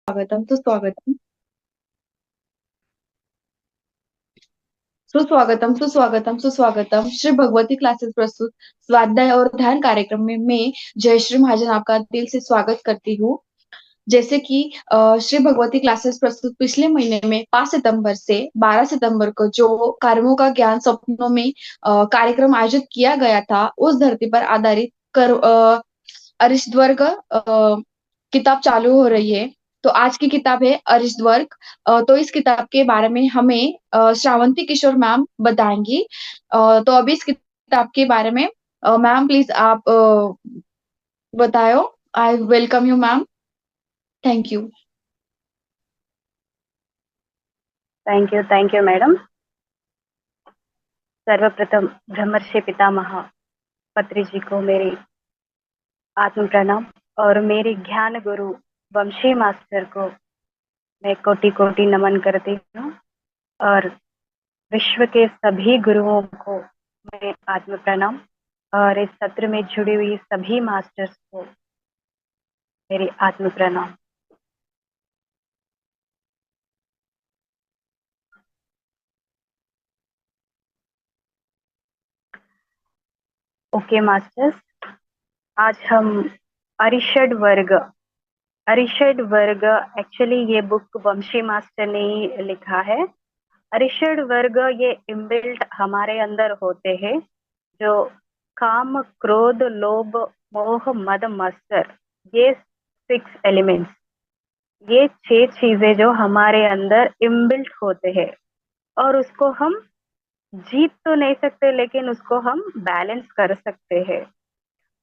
स्वागतम सुस्वागतम सुस्वागतम सुस्वागतम सुस्वागतम श्री भगवती क्लासेस प्रस्तुत स्वाध्याय और ध्यान कार्यक्रम में मैं जयश्री महाजन आपका दिल से स्वागत करती हूँ। जैसे कि श्री भगवती क्लासेस प्रस्तुत पिछले महीने में 5 सितंबर से 12 सितंबर को जो कर्मों का ज्ञान सपनों में कार्यक्रम आयोजित किया गया था, उस धरती पर आधारित अरिष्टवर्ग किताब चालू हो रही है। तो आज की किताब है अरिष्टवर्ग। तो इस किताब के बारे में हमें श्रावंती किशोर मैम बताएंगी। तो अभी इस किताब के बारे में मैम प्लीज आप बताओ। I welcome you ma'am. Thank you. Thank you madam. सर्वप्रथम ब्रह्मर्षि पितामह पत्री जी को मेरी आत्म प्रणाम और मेरे ज्ञान गुरु वंशी मास्टर को मैं कोटि कोटि नमन करती हूँ और विश्व के सभी गुरुओं को मैं आत्म प्रणाम और इस सत्र में जुड़ी हुई सभी मास्टर्स को मेरी आत्म प्रणाम। ओके मास्टर्स, आज हम अरिषड वर्ग एक्चुअली ये बुक वंशी मास्टर ने ही लिखा है। अरिषड वर्ग ये इनबिल्ट हमारे अंदर होते हैं, जो काम क्रोध लोभ मोह मद मत्सर, ये 6 एलिमेंट्स, ये 6 चीजें जो हमारे अंदर इनबिल्ट होते हैं और उसको हम जीत तो नहीं सकते लेकिन उसको हम बैलेंस कर सकते हैं।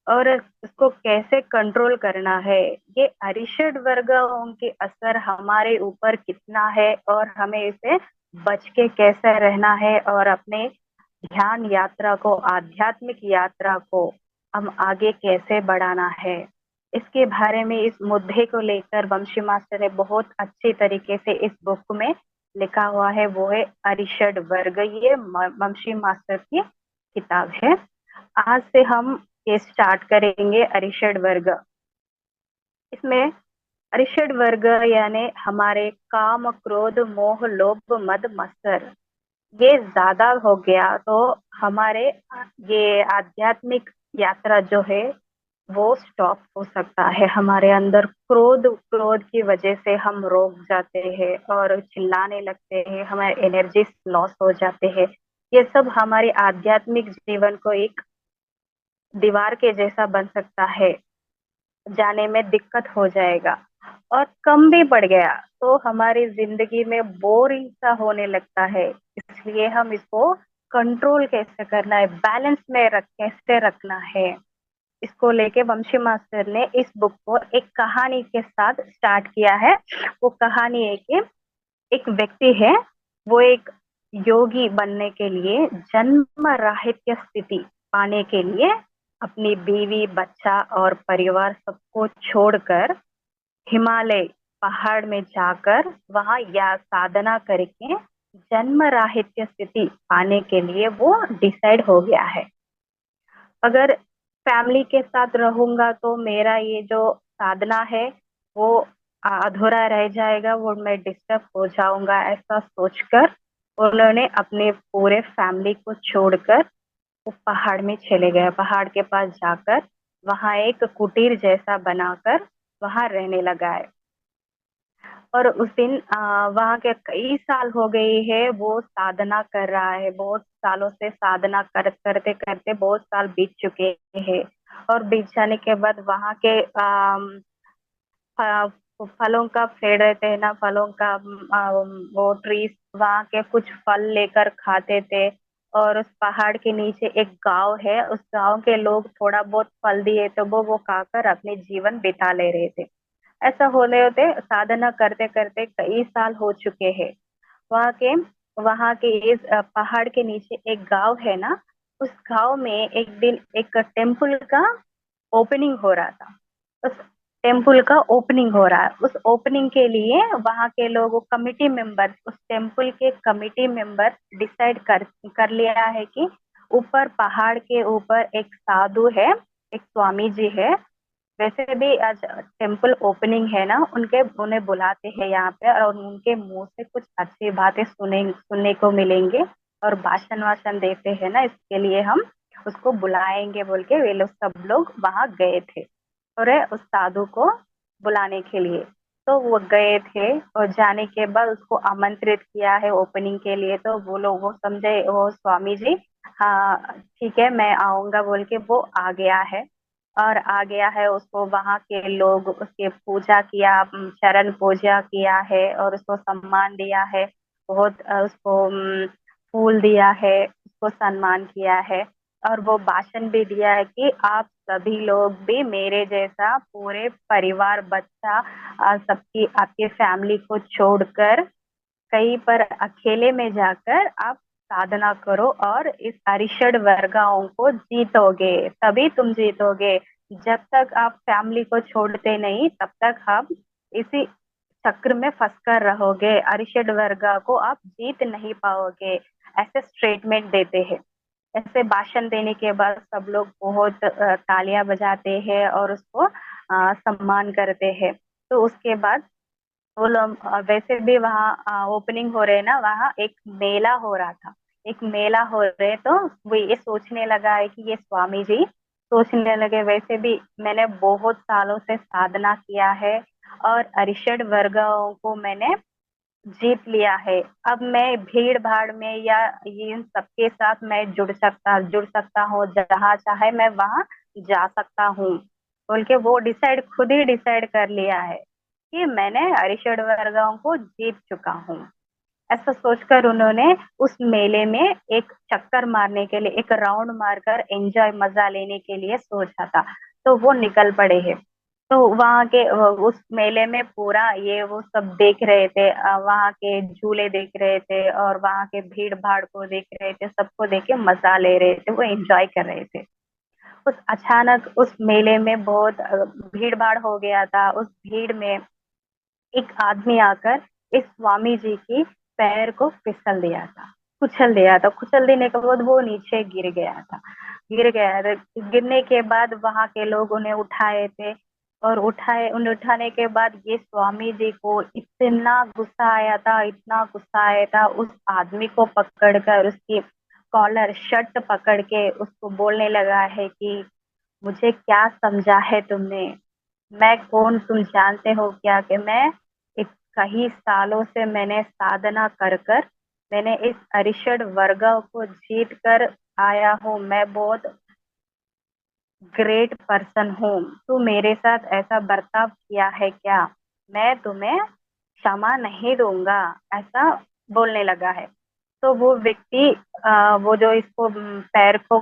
और उसको कैसे कंट्रोल करना है, ये अरिषड वर्गों के असर हमारे ऊपर कितना है और हमें इसे बच के कैसे रहना है और अपने ध्यान यात्रा को, आध्यात्मिक यात्रा को हम आगे कैसे बढ़ाना है, इसके बारे में, इस मुद्दे को लेकर वंशी मास्टर ने बहुत अच्छी तरीके से इस बुक में लिखा हुआ है। वो है अरिषड वर्ग, ये वंशी मास्टर की किताब है। आज से हम ये स्टार्ट करेंगे अरिषड वर्ग। इसमें अरिषड वर्ग यानी हमारे काम क्रोध मोह लोभ मद मत्सर, ये ज्यादा हो गया तो हमारे ये आध्यात्मिक यात्रा जो है वो स्टॉप हो सकता है। हमारे अंदर क्रोध क्रोध की वजह से हम रोक जाते हैं और चिल्लाने लगते हैं, हमारे एनर्जी लॉस हो जाते हैं। ये सब हमारे आध्यात्मिक जीवन को एक दीवार के जैसा बन सकता है, जाने में दिक्कत हो जाएगा। और कम भी पड़ गया तो हमारी जिंदगी में बोरिंग सा होने लगता है। इसलिए हम इसको कंट्रोल कैसे करना है, बैलेंस में कैसे रखना है, इसको लेके वंशी मास्टर ने इस बुक को एक कहानी के साथ स्टार्ट किया है। वो कहानी है कि एक व्यक्ति है, वो एक योगी बनने के लिए, जन्म राहित्य स्थिति पाने के लिए अपनी बीवी बच्चा और परिवार सबको छोड़कर हिमालय पहाड़ में जाकर वहां या साधना करके जन्म राहित्य स्थिति पाने के लिए वो डिसाइड हो गया है। अगर फैमिली के साथ रहूंगा तो मेरा ये जो साधना है वो अधूरा रह जाएगा, वो मैं डिस्टर्ब हो जाऊंगा, ऐसा सोचकर उन्होंने अपने पूरे फैमिली को छोड़कर वो पहाड़ में चले गए। पहाड़ के पास जाकर वहां एक कुटीर जैसा बनाकर वहां रहने लगा है। और उस दिन वहां के कई साल हो गए है, वो साधना कर रहा है, बहुत सालों से साधना करते करते बहुत साल बीत चुके हैं। और बीत जाने के बाद वहां के फलों का पेड़ रहते हैं ना, फलों का वो ट्रीज, वहां के कुछ फल लेकर खाते थे। और उस पहाड़ के नीचे एक गांव है, उस गांव के लोग थोड़ा बहुत फल दिए तो वो खाकर अपने जीवन बिता ले रहे थे। ऐसा होते होते साधना करते करते कई साल हो चुके हैं। वहाँ के वहाँ के इस पहाड़ के नीचे एक गांव है ना, उस गांव में एक दिन एक टेम्पल का ओपनिंग हो रहा था। उस टेम्पल का ओपनिंग हो रहा है, उस ओपनिंग के लिए वहाँ के लोग, कमिटी मेंबर, उस टेम्पल के कमिटी मेंबर डिसाइड कर लिया है कि ऊपर पहाड़ के ऊपर एक साधु है, एक स्वामी जी है, वैसे भी आज टेम्पल ओपनिंग है ना, उनके उन्हें बुलाते हैं यहाँ पे, और उनके मुंह से कुछ अच्छी बातें सुनने को मिलेंगे, और भाषण वाषण देते हैं ना, इसके लिए हम उसको बुलाएंगे बोल के वे लोग सब लोग वहां गए थे, और उस साधु को बुलाने के लिए। तो वो गए थे, और जाने के बाद उसको आमंत्रित किया है ओपनिंग के लिए, तो वो लोग वो समझे वो स्वामी जी, हाँ ठीक है मैं आऊंगा बोल के वो आ गया है। और आ गया है, उसको वहां के लोग उसके पूजा किया, चरण पूजा किया है, और उसको सम्मान दिया है, बहुत उसको फूल दिया है, उसको सम्मान किया है। और वो भाषण भी दिया है कि आप सभी लोग भी मेरे जैसा पूरे परिवार बच्चा सबकी आपके फैमिली को छोड़कर कहीं पर अकेले में जाकर आप साधना करो, और इस अरिषड वर्गाओं को जीतोगे, तभी तुम जीतोगे। जब तक आप फैमिली को छोड़ते नहीं, तब तक आप इसी चक्र में फंसकर रहोगे, अरिषड वर्गा को आप जीत नहीं पाओगे। ऐसे स्टेटमेंट देते हैं। ऐसे भाषण देने के बाद सब लोग बहुत तालियां बजाते हैं और उसको सम्मान करते हैं। तो उसके बाद वो लोग वैसे भी वहाँ ओपनिंग हो रहे ना, वहाँ एक मेला हो रहा था, एक मेला हो रहे, तो वो ये सोचने लगा है कि ये स्वामी जी सोचने लगे, वैसे भी मैंने बहुत सालों से साधना किया है और अरिषड वर्गों को मैंने जीत लिया है। अब मैं भीड़ भाड़ में या इन सबके साथ मैं जुड़ सकता हूँ, जहाँ चाहे मैं वहां जा सकता हूँ बोल के वो खुद ही डिसाइड कर लिया है कि मैंने अरिषड वर्गों को जीत चुका हूँ। ऐसा सोचकर उन्होंने उस मेले में एक चक्कर मारने के लिए, एक राउंड मारकर एंजॉय मजा लेने के लिए सोचा था। तो वो निकल पड़े हैं। तो वहां के उस मेले में पूरा ये वो सब देख रहे थे, वहां के झूले देख रहे थे, और वहां के भीड़ भाड़ को देख रहे थे, सबको देख के मजा ले रहे थे, वो एंजॉय कर रहे थे। उस अचानक उस मेले में बहुत भीड़ भाड़ हो गया था। उस भीड़ में एक आदमी आकर इस स्वामी जी की पैर को फिसल दिया था, कुचल दिया था। कुचल देने के बाद वो नीचे गिर गया था। गिरने के बाद वहां के लोग उन्हें उठाए थे, और उन्हें उठाने के बाद ये स्वामी जी को इतना गुस्सा आया था, इतना गुस्सा आया था, उस आदमी को पकड़कर उसकी कॉलर शर्ट पकड़ के उसको बोलने लगा है कि मुझे क्या समझा है तुमने, मैं कौन, तुम जानते हो क्या कि मैं कई सालों से मैंने साधना कर कर मैंने इस अरिषड वर्ग को जीत कर आया हूँ, मैं बहुत ग्रेट पर्सन हूँ, तू मेरे साथ ऐसा बर्ताव किया है क्या, मैं तुम्हें क्षमा नहीं दूंगा, ऐसा बोलने लगा है। तो वो व्यक्ति वो जो इसको पैर को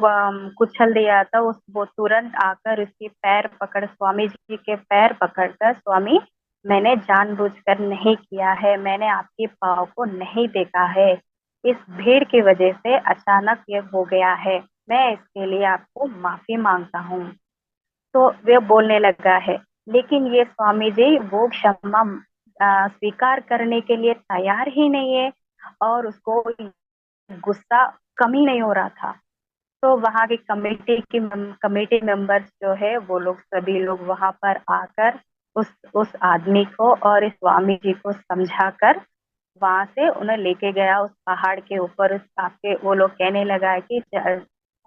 कुचल दिया था, उस वो तुरंत आकर उसकी पैर पकड़, स्वामी जी के पैर पकड़कर, स्वामी मैंने जानबूझकर नहीं किया है, मैंने आपके पाँव को नहीं देखा है, इस भीड़ की वजह से अचानक ये हो गया है, मैं इसके लिए आपको माफी मांगता हूँ। तो वे बोलने लगा है, लेकिन ये स्वामी जी वो क्षमा स्वीकार करने के लिए तैयार ही नहीं है, और उसको गुस्सा कम ही नहीं हो रहा था। तो वहां की कमेटी मेंबर्स जो है, वो लोग सभी लोग वहां पर आकर उस आदमी को और इस स्वामी जी को समझाकर वहां से उन्हें लेके गया उस पहाड़ के ऊपर। उस आपके वो लोग कहने लगा है कि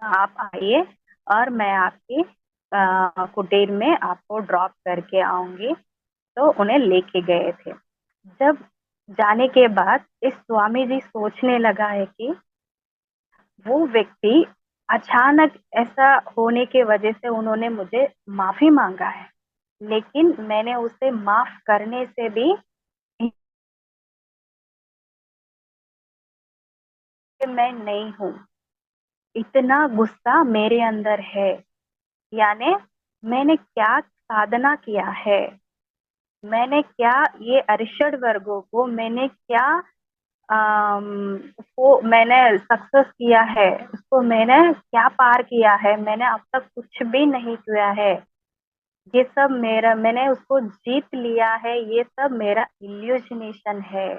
आप आइए और मैं आपकी कुटीर में आपको ड्रॉप करके आऊंगी। तो उन्हें लेके गए थे। जब जाने के बाद इस स्वामी जी सोचने लगा है कि वो व्यक्ति अचानक ऐसा होने की वजह से उन्होंने मुझे माफी मांगा है, लेकिन मैंने उसे माफ करने से भी मैं नहीं हूँ, इतना गुस्सा मेरे अंदर है। यानी मैंने क्या साधना किया है, मैंने क्या ये अरिषड वर्गों को मैंने क्या अम, वो मैंने सक्सेस किया है, उसको मैंने क्या पार किया है, मैंने अब तक कुछ भी नहीं किया है। ये सब मेरा, मैंने उसको जीत लिया है, ये सब मेरा इल्यूजनेशन है।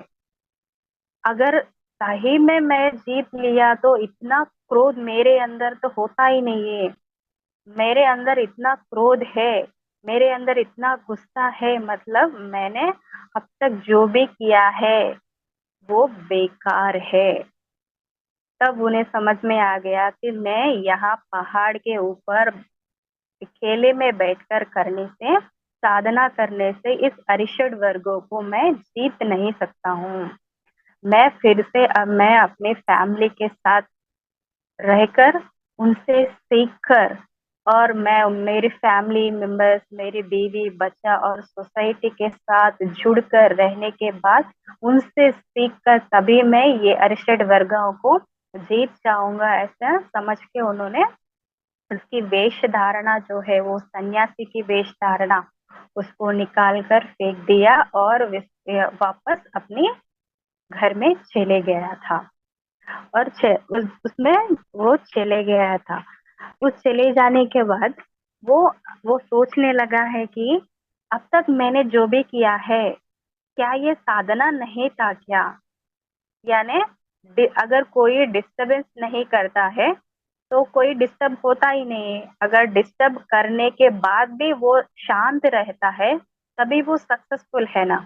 अगर सही में मैं जीत लिया तो इतना क्रोध मेरे अंदर तो होता ही नहीं है। मेरे अंदर इतना क्रोध है मेरे अंदर इतना गुस्सा है, मतलब मैंने अब तक जो भी किया है वो बेकार है। तब उन्हें समझ में आ गया कि मैं यहाँ पहाड़ के ऊपर अकेले में बैठकर करने से, साधना करने से इस अरिषड वर्गों को मैं जीत नहीं सकता हूँ। मैं फिर से अब मैं अपने फैमिली के साथ रहकर, उनसे सीखकर, और मैं मेरी फैमिली मेंबर्स, मेरी बीवी बच्चा और सोसाइटी के साथ जुड़कर रहने के बाद उनसे सीखकर तभी मैं ये अरिषड वर्गों को जीत जाऊंगा, ऐसा समझ के उन्होंने उसकी वेश धारणा जो है, वो सन्यासी की वेश धारणा, उसको निकाल कर फेंक दिया और वापस अपने घर में चले गया था। और उसमें वो चले गया था। उस चले जाने के बाद वो वो सोचने लगा है कि अब तक मैंने जो भी किया है, क्या ये साधना नहीं था क्या? यानी अगर कोई डिस्टरबेंस नहीं करता है तो कोई डिस्टर्ब होता ही नहीं है। अगर डिस्टर्ब करने के बाद भी वो शांत रहता है, तभी वो सक्सेसफुल है ना।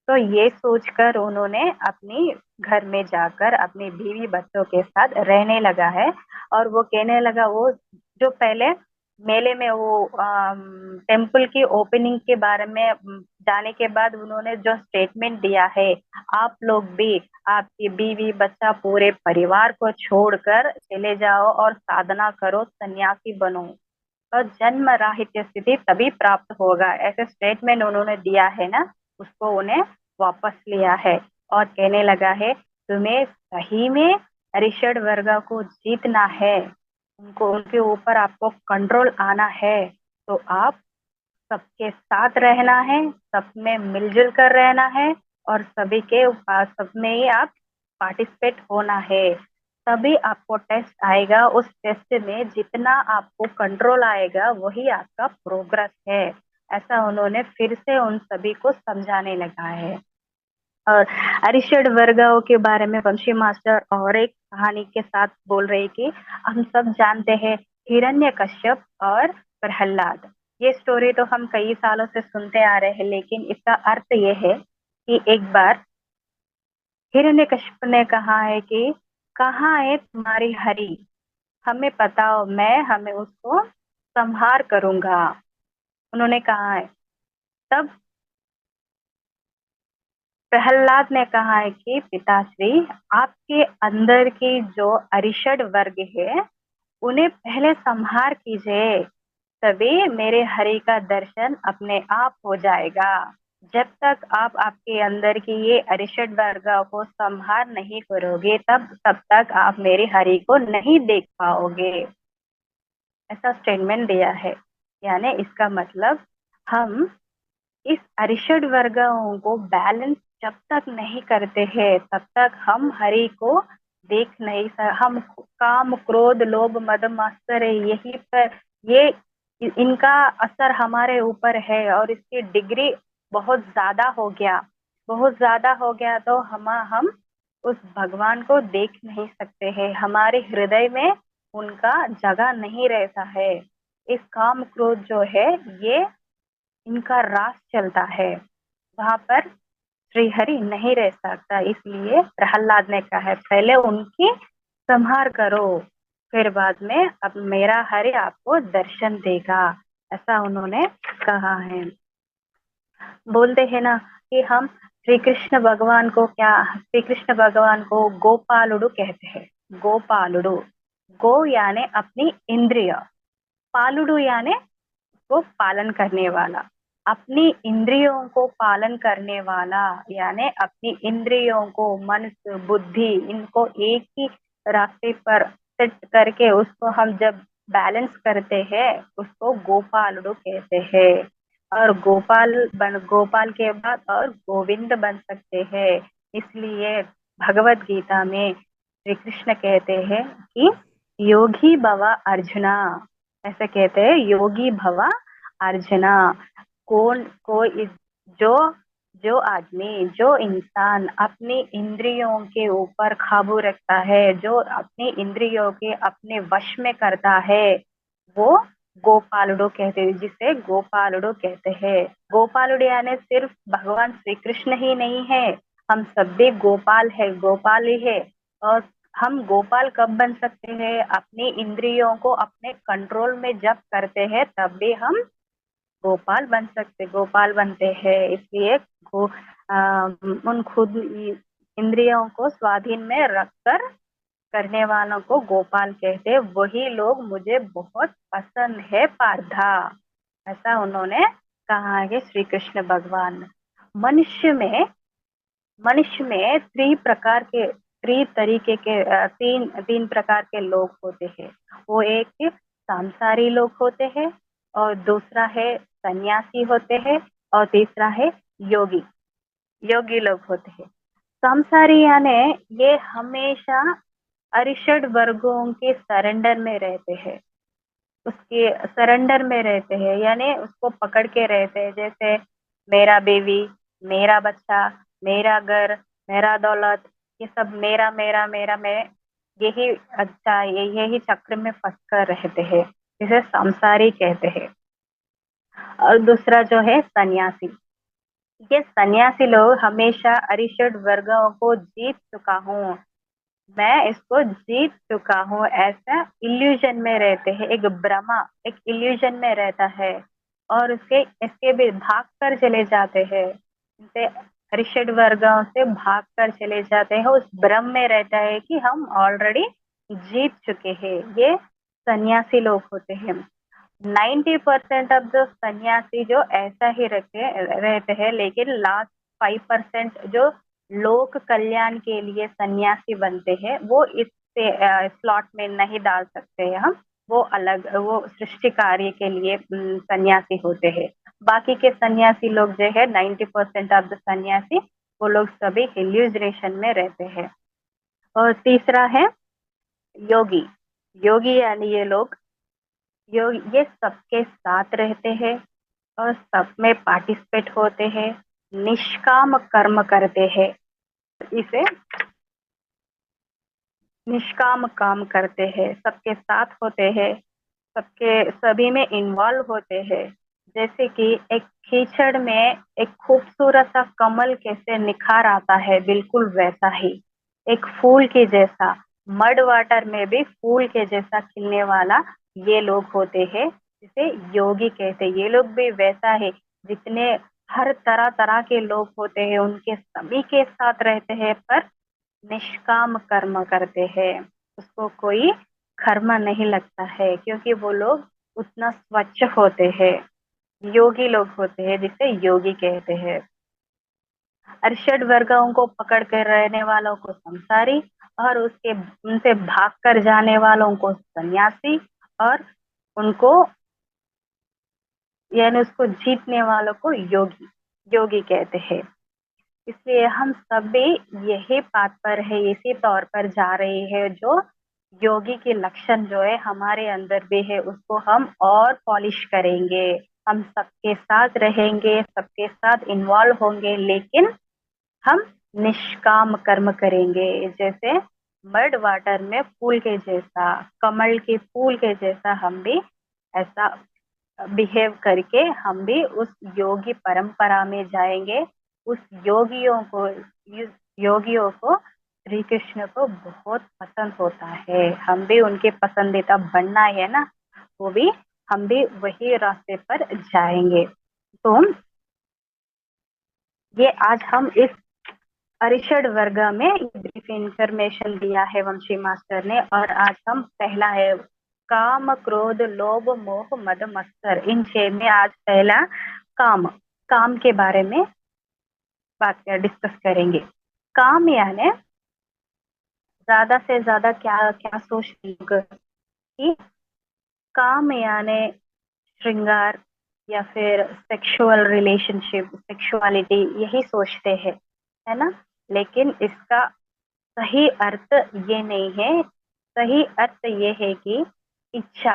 तो ये सोचकर उन्होंने अपनी घर में जाकर अपनी बीवी बच्चों के साथ रहने लगा है। और वो कहने लगा, वो जो पहले मेले में वो टेम्पल की ओपनिंग के बारे में जाने के बाद उन्होंने जो स्टेटमेंट दिया है, आप लोग भी, आपकी बीवी बच्चा पूरे परिवार को छोड़कर चले जाओ और साधना करो, सन्यासी बनो, और जन्म राहित्य स्थिति तभी प्राप्त होगा, ऐसे स्टेटमेंट उन्होंने दिया है ना। उसको उन्हें वापस लिया है और कहने लगा है, तुम्हें सही में अरिषड वर्ग को जीतना है, उनको, उनके ऊपर आपको कंट्रोल आना है, तो आप सबके साथ रहना है, सब में मिलजुल कर रहना है, और सभी के सब में ही आप पार्टिसिपेट होना है। तभी आपको टेस्ट आएगा, उस टेस्ट में जितना आपको कंट्रोल आएगा वही आपका प्रोग्रेस है। ऐसा उन्होंने फिर से उन सभी को समझाने लगा है। और अरिषड वर्गों के बारे में वंशी मास्टर और एक कहानी के साथ बोल रहे कि हम सब जानते हैं हिरण्यकश्यप और प्रहलाद। ये स्टोरी तो हम कई सालों से सुनते आ रहे हैं, लेकिन इसका अर्थ ये है कि एक बार हिरण्यकश्यप ने कहा है कि कहाँ है तुम्हारी हरि, हमें बताओ, मैं हमें उसको संहार करूंगा, उन्होंने कहा है। तब प्रहलाद ने कहा है कि पिताश्री, आपके अंदर की जो अरिषड वर्ग है उन्हें पहले संहार कीजिए, तभी मेरे हरि का दर्शन अपने आप हो जाएगा। जब तक आप आपके अंदर की ये अरिषड वर्ग को संहार नहीं करोगे, तब तक आप मेरे हरि को नहीं देख पाओगे, ऐसा स्टेटमेंट दिया है। यानी इसका मतलब, हम इस अरिषड वर्गों को बैलेंस जब तक नहीं करते हैं, तब तक हम हरि को देख नहीं हम काम क्रोध लोभ मद मात्सर्य यही पर, ये इनका असर हमारे ऊपर है और इसकी डिग्री बहुत ज्यादा हो गया, बहुत ज्यादा हो गया, तो हम उस भगवान को देख नहीं सकते हैं, हमारे हृदय में उनका जगह नहीं रहता है। इस काम क्रोध जो है, ये इनका रास चलता है, वहां पर श्रीहरि नहीं रह सकता। इसलिए प्रहलाद ने कहा है, पहले उनकी संहार करो, फिर बाद में अब मेरा हरि आपको दर्शन देगा, ऐसा उन्होंने कहा है। बोलते हैं ना कि हम श्री कृष्ण भगवान को क्या, श्री कृष्ण भगवान को गोपालुडु कहते हैं। गोपालुडु, गो यानी अपनी इंद्रिय, पालुडु यानी को पालन करने वाला, अपनी इंद्रियों को पालन करने वाला, यानी अपनी इंद्रियों को, मन बुद्धि, इनको एक ही रास्ते पर सेट करके उसको हम जब बैलेंस करते हैं, उसको गोपालुडु कहते हैं। और गोपाल के बाद और गोविंद बन सकते हैं। इसलिए भगवत गीता में श्री कृष्ण कहते हैं कि योगी भवा अर्जुना, ऐसे कहते हैं, योगी भवा अर्चना। कौन कोई, जो जो आदमी, जो इंसान अपनी इंद्रियों के ऊपर काबू रखता है, जो अपनी इंद्रियों के अपने वश में करता है, वो गोपालुडो कहते हैं, जिसे गोपालुडो कहते हैं। गोपालुडो यानी सिर्फ भगवान श्री कृष्ण ही नहीं है, हम सब भी गोपाल है, गोपाल ही है। और हम गोपाल कब बन सकते हैं? अपनी इंद्रियों को अपने कंट्रोल में जब करते हैं तब भी हम गोपाल बन सकते, गोपाल बनते हैं। इसलिए उन खुद इंद्रियों को स्वाधीन में रखकर करने वालों को गोपाल कहते हैं। वही लोग मुझे बहुत पसंद है पार्था, ऐसा उन्होंने कहा है श्री कृष्ण भगवान। मनुष्य में मनुष्य में त्रि तरीके के तीन तीन प्रकार के लोग होते हैं। वो एक सांसारी लोग होते हैं, और दूसरा है सन्यासी होते हैं, और तीसरा है योगी, योगी लोग होते हैं। सांसारी यानी ये हमेशा अरिषड वर्गों के सरेंडर में रहते हैं, उसके सरेंडर में रहते हैं, यानी उसको पकड़ के रहते हैं। जैसे मेरा बीवी, मेरा बच्चा, मेरा घर, मेरा दौलत, ये सब मेरा मेरा मेरा मैं, यही अच्छा यही चक्र में फंस कर रहते हैं, जिसे संसारी कहते हैं। और दूसरा जो है सन्यासी, ये सन्यासी लोग हमेशा अरिषड वर्गों को जीत चुका हूँ, मैं इसको जीत चुका हूँ, ऐसा इल्यूजन में रहते हैं। एक भ्रमा, एक इल्यूजन में रहता है, और उसके इसके भी भाग कर चले जाते हैं, इनसे अरिषड वर्गों से भाग कर चले जाते हैं। उस भ्रम में रहता है कि हम ऑलरेडी जीत चुके हैं। ये सन्यासी लोग होते हैं। 90% ऑफ जो सन्यासी जो ऐसा ही रहते हैं, लेकिन लास्ट 5% जो लोक कल्याण के लिए सन्यासी बनते हैं, वो इस स्लॉट में नहीं डाल सकते हैं हम। वो अलग, वो सृष्टि कार्य के लिए सन्यासी होते हैं। बाकी के सन्यासी लोग जो है 90% ऑफ द सन्यासी, वो लोग सभी इल्यूजनेशन में रहते हैं। और तीसरा है योगी। योगी यानी ये लोग, ये सबके साथ रहते हैं और सब में पार्टिसिपेट होते हैं, निष्काम कर्म करते हैं, इसे निष्काम काम करते हैं, सबके साथ होते हैं, सबके सभी में इन्वॉल्व होते हैं। जैसे कि एक कीचड़ में एक खूबसूरत सा कमल कैसे निखार आता है, बिल्कुल वैसा ही एक फूल के जैसा, मड वाटर में भी फूल के जैसा खिलने वाला ये लोग होते हैं, जिसे योगी कहते हैं। ये लोग भी वैसा है, जितने हर तरह तरह के लोग होते हैं उनके सभी के साथ रहते हैं, पर निष्काम कर्म करते हैं, उसको कोई कर्म नहीं लगता है, क्योंकि वो लोग उतना स्वच्छ होते हैं, योगी लोग होते हैं, जिसे योगी कहते हैं। अरशद वर्गों को पकड़ कर रहने वालों को संसारी, और उसके उनसे भाग कर जाने वालों को सन्यासी, और उनको यानी उसको जीतने वालों को योगी, योगी कहते हैं। इसलिए हम सभी यही बात पर है, इसी तौर पर जा रहे हैं। जो योगी के लक्षण जो है हमारे अंदर भी है, उसको हम और पॉलिश करेंगे, हम सबके साथ रहेंगे, सबके साथ इन्वॉल्व होंगे, लेकिन हम निष्काम कर्म करेंगे। जैसे मड वाटर में फूल के जैसा, कमल के फूल के जैसा हम भी ऐसा बिहेव करके हम भी उस योगी परंपरा में जाएंगे। उस योगियों को श्री कृष्ण को बहुत पसंद होता है, हम भी उनके पसंदीदा बनना है ना, वो भी हम भी वही रास्ते पर जाएंगे। तो ये आज हम इस अरिषड वर्ग में ब्रीफ इंफॉर्मेशन दिया है वंशी मास्टर ने, और आज हम पहला है काम क्रोध लोभ मोह मद मत्सर, इन 6 में आज पहला काम, काम के बारे में बात डिस्कस करेंगे। काम यानी ज्यादा से ज्यादा क्या क्या सोचते लोग कि काम यानी श्रृंगार, या फिर सेक्सुअल रिलेशनशिप, सेक्सुअलिटी, यही सोचते हैं, है ना। लेकिन इसका सही अर्थ ये नहीं है। सही अर्थ ये है कि इच्छा,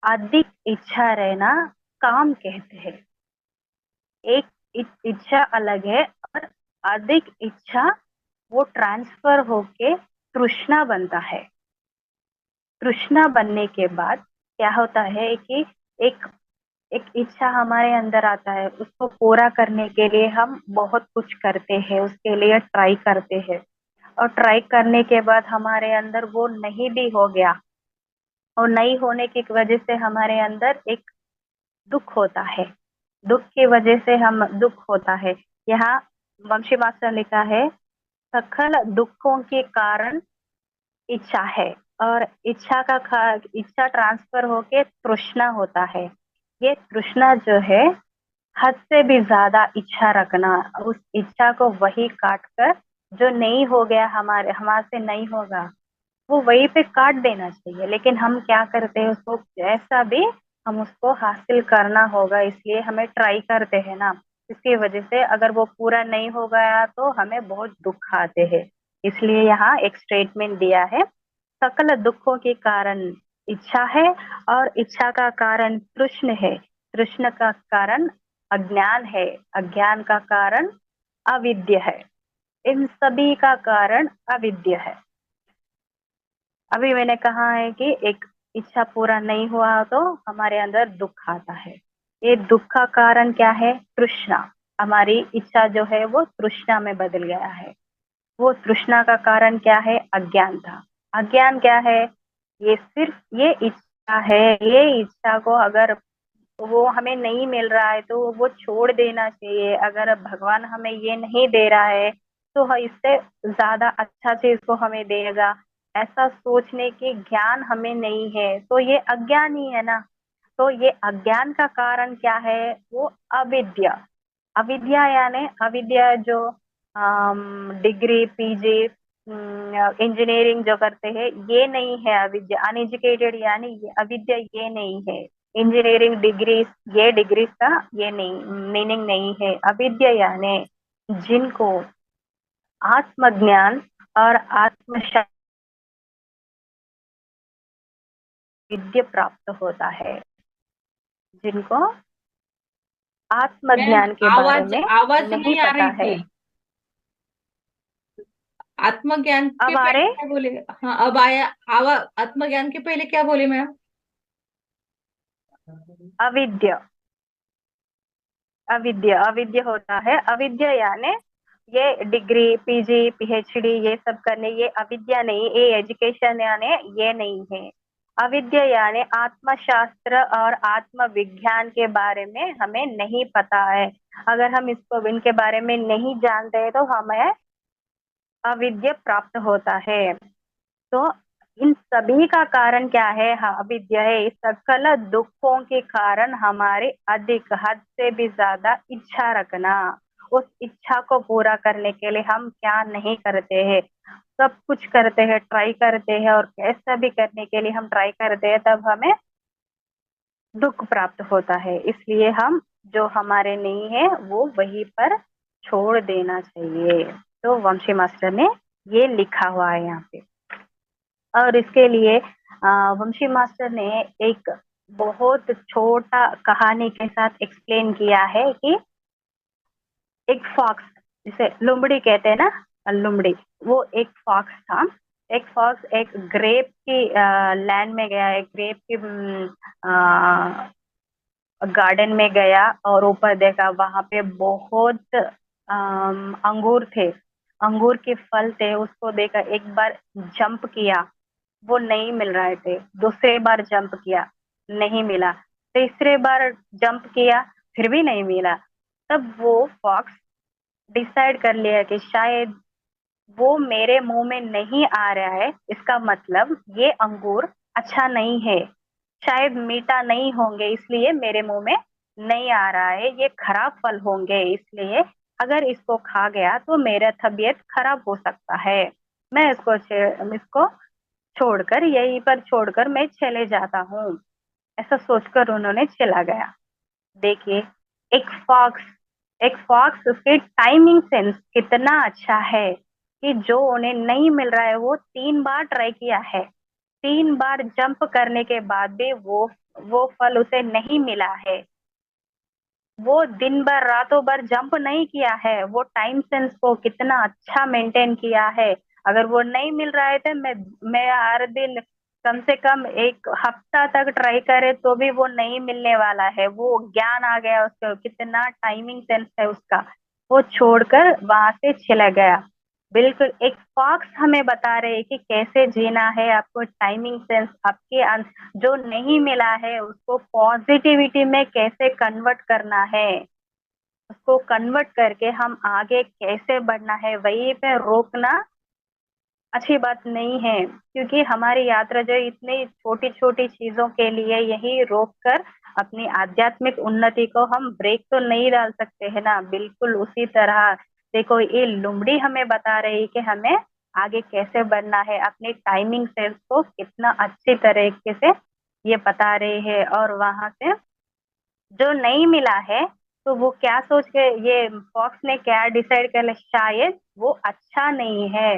अधिक इच्छा रहना काम कहते हैं। एक इच्छा अलग है, और अधिक इच्छा वो ट्रांसफर होके तृष्णा बनता है। तृष्णा बनने के बाद क्या होता है कि एक एक इच्छा हमारे अंदर आता है, उसको पूरा करने के लिए हम बहुत कुछ करते हैं, उसके लिए ट्राई करते हैं। और ट्राई करने के बाद हमारे अंदर वो नहीं भी हो गया, और नहीं होने की वजह से हमारे अंदर एक दुख होता है। दुख की वजह से हम दुख होता है। यहाँ वंशी मास्टर ने लिखा है, सकल दुखों के कारण इच्छा है। और इच्छा ट्रांसफर होके तृष्णा होता है। ये तृष्णा जो है, हद से भी ज्यादा इच्छा रखना, उस इच्छा को वही काट कर, जो नहीं हो गया हमारे हमारे से नहीं होगा, वो वहीं पे काट देना चाहिए। लेकिन हम क्या करते हैं, उसको जैसा भी हम उसको हासिल करना होगा, इसलिए हमें ट्राई करते हैं ना। इसकी वजह से अगर वो पूरा नहीं हो गया तो हमें बहुत दुख आते हैं। इसलिए यहाँ एक स्टेटमेंट दिया है, सकल दुखों के कारण इच्छा है, और इच्छा का कारण तृष्ण है, तृष्ण का कारण अज्ञान है, अज्ञान का कारण अविद्य है। इन सभी का कारण अविद्य है। अभी मैंने कहा है कि एक इच्छा पूरा नहीं हुआ तो हमारे अंदर दुख आता है। ये दुख का कारण क्या है? तृष्णा। हमारी इच्छा जो है वो तृष्णा में बदल गया है। वो तृष्णा का कारण क्या है? अज्ञान था। अज्ञान क्या है? ये सिर्फ ये इच्छा है। ये इच्छा को अगर वो हमें नहीं मिल रहा है तो वो छोड़ देना चाहिए। अगर भगवान हमें ये नहीं दे रहा है तो इससे ज्यादा अच्छा चीज को हमें देगा, ऐसा सोचने की ज्ञान हमें नहीं है, तो ये अज्ञान ही है ना। तो ये अज्ञान का कारण क्या है? वो अविद्या। अविद्या यानी अविद्या जो डिग्री पीजी इंजीनियरिंग जो करते हैं, ये नहीं है अविद्या। अनएजुकेटेड यानी अविद्या ये नहीं है। इंजीनियरिंग डिग्री, ये डिग्री का ये नहीं मीनिंग नहीं है। अविद्या यानी जिनको आत्मज्ञान और आत्मशा विद्या प्राप्त होता है, जिनको मैम, आत्मज्ञान के बारे आवाज में आवाज नहीं नहीं आ पता रही है। थी। आत्मज्ञान के अब आ पहले रहे, क्या बोले? हाँ, अब आया। आत्मज्ञान के पहले क्या बोले मैम? अविद्या। अविद्या, अविद्या होता है। अविद्या यानी ये डिग्री पीजी पीएचडी ये सब करने, ये अविद्या नहीं, ये एजुकेशन यानी ये नहीं है। अविद्या यानी आत्मशास्त्र और आत्मविज्ञान के बारे में हमें नहीं पता है। अगर हम इसको इनके बारे में नहीं जानते हैं तो हमें अविद्या प्राप्त होता है। तो इन सभी का कारण क्या है? हाँ, अविद्या है। इस सकल दुखों के कारण हमारे अधिक हद से भी ज्यादा इच्छा रखना। उस इच्छा को पूरा करने के लिए हम क्या नहीं करते हैं, सब कुछ करते हैं, ट्राई करते हैं, और कैसा भी करने के लिए हम ट्राई करते हैं, तब हमें दुख प्राप्त होता है। इसलिए हम जो हमारे नहीं है वो वहीं पर छोड़ देना चाहिए। तो वंशी मास्टर ने ये लिखा हुआ है यहाँ पे। और इसके लिए वंशी मास्टर ने एक बहुत छोटा कहानी के साथ एक्सप्लेन किया है कि एक फॉक्स, जिसे लोमड़ी कहते हैं ना, लोमड़ी, वो एक फॉक्स था। एक फॉक्स एक ग्रेप की लैंड में गया, एक ग्रेप की गार्डन में गया, और ऊपर देखा वहां पे बहुत अंगूर थे, अंगूर के फल थे। उसको देखा, एक बार जंप किया, वो नहीं मिल रहे थे। दूसरे बार जंप किया, नहीं मिला। तीसरे बार जंप किया, फिर भी नहीं मिला। तब वो फॉक्स डिसाइड कर लिया कि शायद वो मेरे मुंह में नहीं आ रहा है, इसका मतलब ये अंगूर अच्छा नहीं है, शायद मीठा नहीं होंगे, इसलिए मेरे मुंह में नहीं आ रहा है, ये खराब फल होंगे, इसलिए अगर इसको खा गया तो मेरा तबीयत खराब हो सकता है। मैं इसको छोड़कर, यहीं पर छोड़कर मैं चले जाता हूँ। ऐसा सोचकर उन्होंने चला गया। देखिए, एक फॉक्स एक फॉक्स उसके टाइमिंग सेंस कितना अच्छा है कि जो उन्हें नहीं मिल रहा है वो 3 बार ट्राई किया है। 3 बार जंप करने के बाद भी वो फल उसे नहीं मिला है। वो दिन भर रातों भर जंप नहीं किया है, वो टाइम सेंस को कितना अच्छा मेंटेन किया है। अगर वो नहीं मिल रहा है तो मैं हर दिन कम से कम एक हफ्ता तक ट्राई करे तो भी वो नहीं मिलने वाला है। वो ज्ञान आ गया उसको, कितना टाइमिंग सेंस है उसका, वो छोड़कर वहां से चला गया। बिल्कुल एक फॉक्स हमें बता रहे हैं कि कैसे जीना है, आपको टाइमिंग सेंस आपके जो नहीं मिला है उसको पॉजिटिविटी में कैसे कन्वर्ट करना है, उसको कन्वर्ट करके हम आगे कैसे बढ़ना है, वहीं पे रोकना अच्छी बात नहीं है। क्योंकि हमारी यात्रा जो इतनी छोटी छोटी चीजों के लिए यही रोक कर अपनी आध्यात्मिक उन्नति को हम ब्रेक तो नहीं डाल सकते है ना। बिल्कुल उसी तरह देखो, ये लुमड़ी हमें बता रही कि हमें आगे कैसे बढ़ना है, अपनी टाइमिंग सेल्स को कितना अच्छी तरीके से ये बता रही है। और वहां से जो नहीं मिला है, तो वो क्या सोच के ये फॉक्स ने क्या डिसाइड कर लिया, शायद वो अच्छा नहीं है,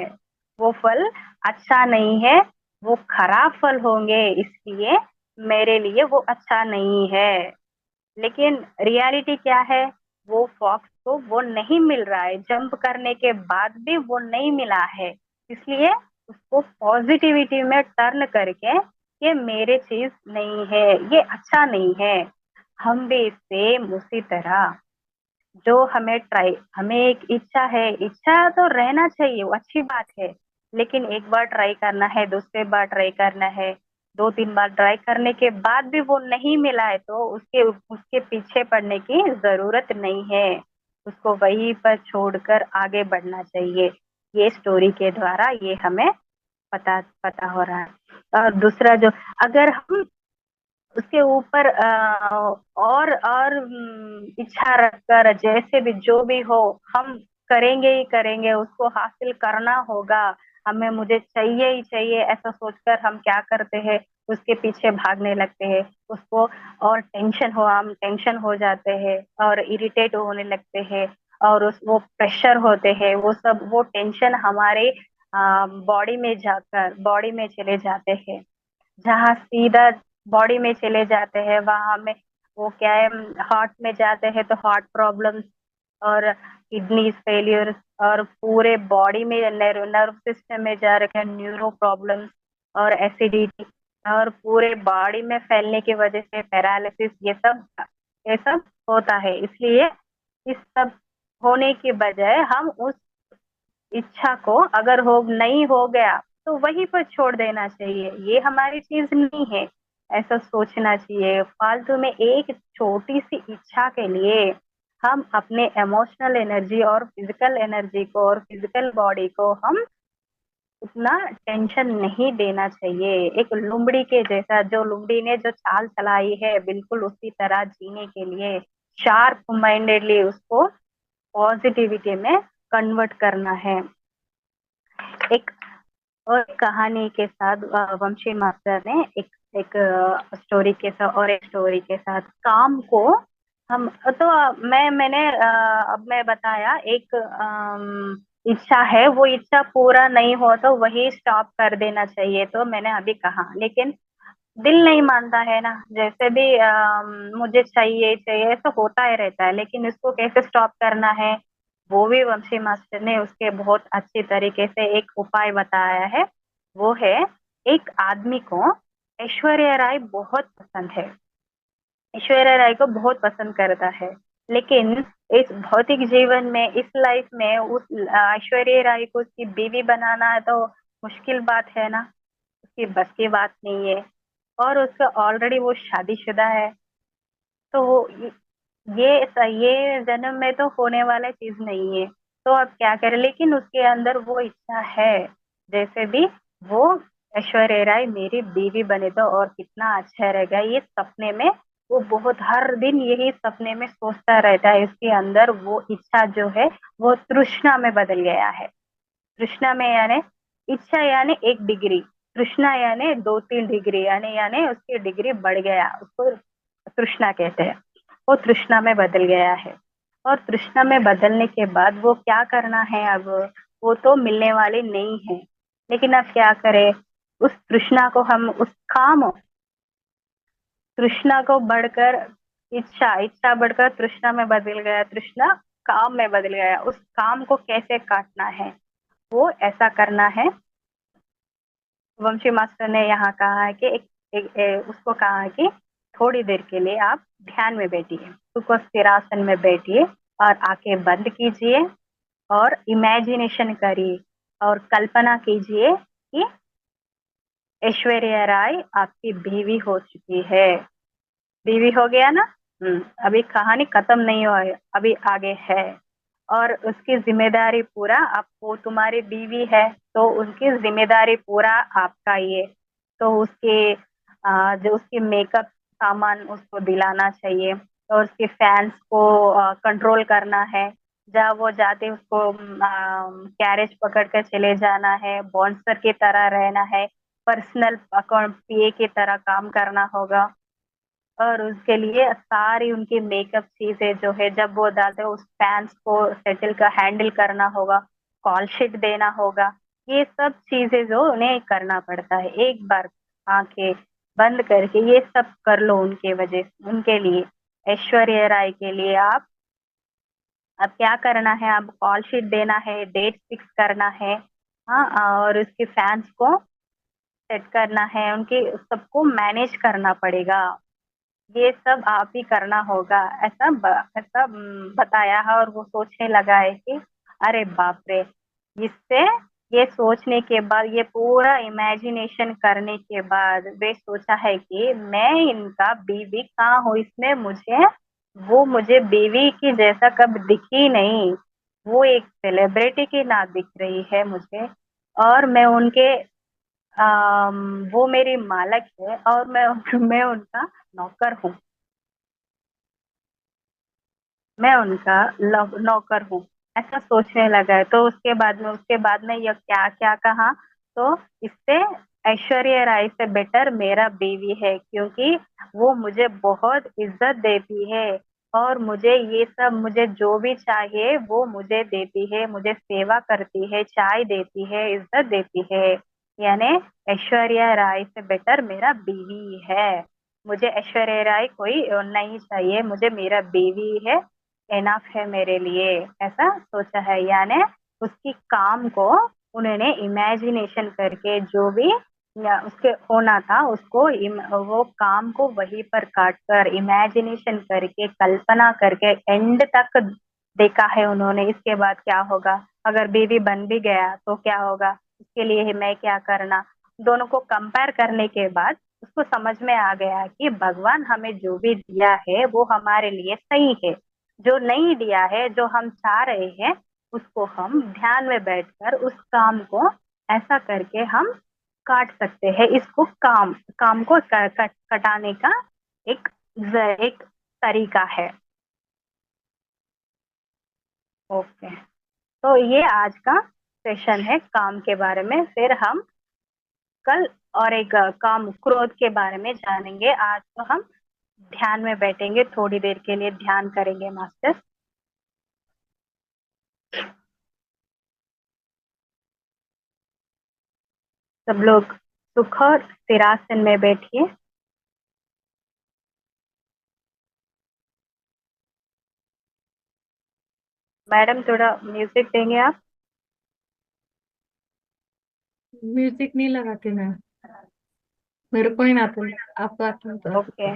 वो फल अच्छा नहीं है, वो खराब फल होंगे, इसलिए मेरे लिए वो अच्छा नहीं है। लेकिन रियलिटी क्या है, वो फॉक्स को वो नहीं मिल रहा है, जंप करने के बाद भी वो नहीं मिला है। इसलिए उसको पॉजिटिविटी में टर्न करके ये मेरे चीज नहीं है, ये अच्छा नहीं है। हम भी सेम उसी तरह, जो हमें एक इच्छा है, इच्छा तो रहना चाहिए, वो अच्छी बात है। लेकिन एक बार ट्राई करना है, दूसरे बार ट्राई करना है, दो तीन बार ट्राई करने के बाद भी वो नहीं मिला है तो उसके उसके पीछे पड़ने की जरूरत नहीं है, उसको वहीं पर छोड़कर आगे बढ़ना चाहिए। ये स्टोरी के द्वारा ये हमें पता पता हो रहा है। और दूसरा जो, अगर हम उसके ऊपर और इच्छा रखकर जैसे भी जो भी हो हम करेंगे ही करेंगे, उसको हासिल करना होगा, हमें मुझे चाहिए ही चाहिए, ऐसा सोचकर हम क्या करते हैं, उसके पीछे भागने लगते हैं। उसको और हम टेंशन हो जाते हैं और इरिटेट होने लगते हैं, और उस वो प्रेशर होते हैं, वो सब वो टेंशन हमारे बॉडी में चले जाते हैं। जहाँ सीधा बॉडी में चले जाते हैं वहां में वो क्या है, हार्ट में जाते हैं तो हार्ट प्रॉब्लम्स और किडनी फेलियर, और पूरे बॉडी में नर्व सिस्टम में जा रखे हैं न्यूरो प्रॉब्लम्स और एसिडिटी, और पूरे बॉडी में फैलने की वजह से पैरालिसिस, ये सब होता है। इसलिए इस सब होने के बजाय हम उस इच्छा को, अगर हो नहीं हो गया तो वहीं पर छोड़ देना चाहिए, ये हमारी चीज नहीं है, ऐसा सोचना चाहिए। फालतू में एक छोटी सी इच्छा के लिए हम अपने इमोशनल एनर्जी और फिजिकल एनर्जी को और फिजिकल बॉडी को हम उतना टेंशन नहीं देना चाहिए। एक लुमड़ी के जैसा, जो लुमड़ी ने जो चाल चलाई है बिल्कुल उसी तरह जीने के लिए शार्प माइंडेडली उसको पॉजिटिविटी में कन्वर्ट करना है। एक और कहानी के साथ वंशी मास्टर ने एक एक स्टोरी के साथ और एक स्टोरी के साथ काम को हम तो मैंने अब मैं बताया एक इच्छा है, वो इच्छा पूरा नहीं हो तो वही स्टॉप कर देना चाहिए, तो मैंने अभी कहा। लेकिन दिल नहीं मानता है ना, जैसे भी मुझे चाहिए चाहिए ऐसा होता ही रहता है, लेकिन इसको कैसे स्टॉप करना है वो भी वंशी मास्टर ने उसके बहुत अच्छी तरीके से एक उपाय बताया है। वो है, एक आदमी को ऐश्वर्या राय बहुत पसंद है, ऐश्वर्या राय को बहुत पसंद करता है, लेकिन इस भौतिक जीवन में, इस लाइफ में उस ऐश्वर्या राय को उसकी बीवी बनाना है तो मुश्किल बात है ना, उसकी बस की बात नहीं है। और उसका ऑलरेडी वो शादीशुदा है, तो ये जन्म में तो होने वाला चीज नहीं है, तो अब क्या करें। लेकिन उसके अंदर वो इच्छा है, जैसे भी वो ऐश्वर्या राय मेरी बीवी बने तो और कितना अच्छा रहेगा, ये सपने में वो बहुत हर दिन यही सपने में सोचता रहता है। इसके अंदर वो इच्छा जो है वो तृष्णा में बदल गया है। तृष्णा में यानी इच्छा यानी एक डिग्री, तृष्णा यानी दो तीन डिग्री, यानी यानी उसकी डिग्री बढ़ गया, उसको तृष्णा कहते हैं। वो तृष्णा में बदल गया है, और तृष्णा में बदलने के बाद वो क्या करना है अब, वो तो मिलने वाली नहीं है। लेकिन अब क्या करें, उस तृष्णा को हम उस काम, तृष्णा को बढ़कर इच्छा, इच्छा बढ़कर तृष्णा में बदल गया, तृष्णा काम में बदल गया, उस काम को कैसे काटना है वो ऐसा करना है। वंशी मास्टर ने यहाँ कहा है कि उसको कहा है कि थोड़ी देर के लिए आप ध्यान में बैठिए, सुख स्थिरासन में बैठिए और आंखें बंद कीजिए और इमेजिनेशन करिए और कल्पना कीजिए कि ऐश्वर्या राय आपकी बीवी हो चुकी है। बीवी हो गया ना। अभी कहानी खत्म नहीं हुआ है, अभी आगे है। और उसकी जिम्मेदारी पूरा, आपको तुम्हारी बीवी है तो उसकी जिम्मेदारी पूरा आपका ही है। तो उसके जो उसके मेकअप सामान उसको दिलाना चाहिए और उसके फैंस को कंट्रोल करना है। जहाँ वो जाते उसको कैरेज पकड़ कर चले जाना है, बॉन्सर की तरह रहना है, पर्सनल अकाउंट पीए की तरह काम करना होगा। और उसके लिए सारी उनकी मेकअप चीजें जो है जब वो डालते हैं उस फैंस को सेटल का हैंडल करना होगा, कॉल शीट देना होगा। ये सब चीजें जो उन्हें करना पड़ता है, एक बार आंखें बंद करके ये सब कर लो उनके वजह से, उनके लिए, ऐश्वर्या राय के लिए। आप अब क्या करना है, अब कॉल शीट देना है, डेट फिक्स करना है। हाँ, और उसके फैंस को सेट करना है, उनके सबको मैनेज करना पड़ेगा। ये सब आप ही करना होगा, बताया है। और वो सोचने लगा है कि अरे बाप रे, इससे ये सोचने के बाद, ये पूरा इमेजिनेशन करने के बाद वे सोचा है कि मैं इनका बीवी कहाँ हूँ, इसमें मुझे बीवी की जैसा कब दिखी नहीं। वो एक सेलिब्रिटी की ना दिख रही है मुझे, और मैं उनके वो मेरी मालक है और मैं उनका नौकर हूँ। मैं उनका नौकर हूँ, ऐसा सोचने लगा है। तो उसके बाद में यह क्या क्या कहा, तो इससे ऐश्वर्या राय से बेटर मेरा बीवी है, क्योंकि वो मुझे बहुत इज्जत देती है और मुझे ये सब, मुझे जो भी चाहिए वो मुझे देती है, मुझे सेवा करती है, चाय देती है, इज्जत देती है। यानी ऐश्वर्या राय से बेटर मेरा बीवी है। मुझे ऐश्वर्या राय कोई नहीं चाहिए, मुझे मेरा बीवी है, एनफ है मेरे लिए, ऐसा सोचा है। यानी उसकी काम को उन्होंने इमेजिनेशन करके जो भी उसके होना था उसको वो काम को वहीं पर काट कर इमेजिनेशन करके कल्पना करके एंड तक देखा है उन्होंने। इसके बाद क्या होगा, अगर बेबी बन भी गया तो क्या होगा, उसके लिए मैं क्या करना। दोनों को कंपेयर करने के बाद उसको समझ में आ गया कि भगवान हमें जो भी दिया है वो हमारे लिए सही है। जो नहीं दिया है, जो हम चाह रहे हैं, उसको हम ध्यान में बैठकर उस काम को ऐसा करके हम काट सकते हैं। इसको काम काम को कटाने का एक एक तरीका है। ओके, तो ये आज का सेशन है काम के बारे में। फिर हम कल और एक काम क्रोध के बारे में जानेंगे। आज तो हम ध्यान में बैठेंगे, थोड़ी देर के लिए ध्यान करेंगे मास्टर। सब लोग सुख और स्थिरासन में बैठिए। मैडम थोड़ा म्यूजिक देंगे आप। म्यूजिक नहीं लगाती मैं, मेरे को ही ना आता है, आपको आता है तो। ओके,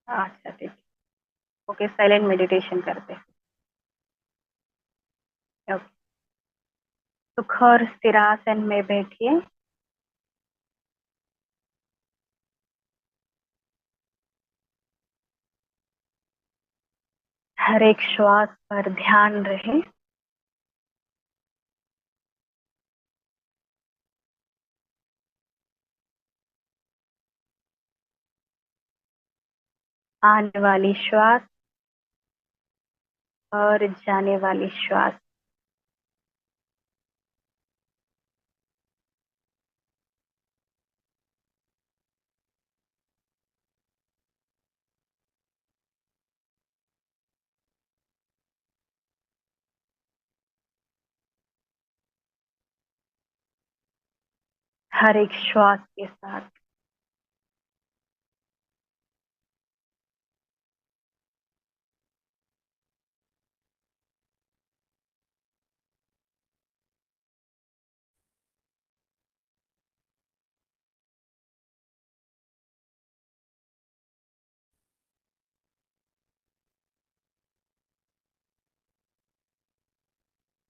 अच्छा ठीक। ओके, साइलेंट मेडिटेशन करते हैं। ओके, सुख और स्थिरासन में बैठिए। हर एक श्वास पर ध्यान रहे। आने वाली श्वास और जाने वाली श्वास। हर एक श्वास के साथ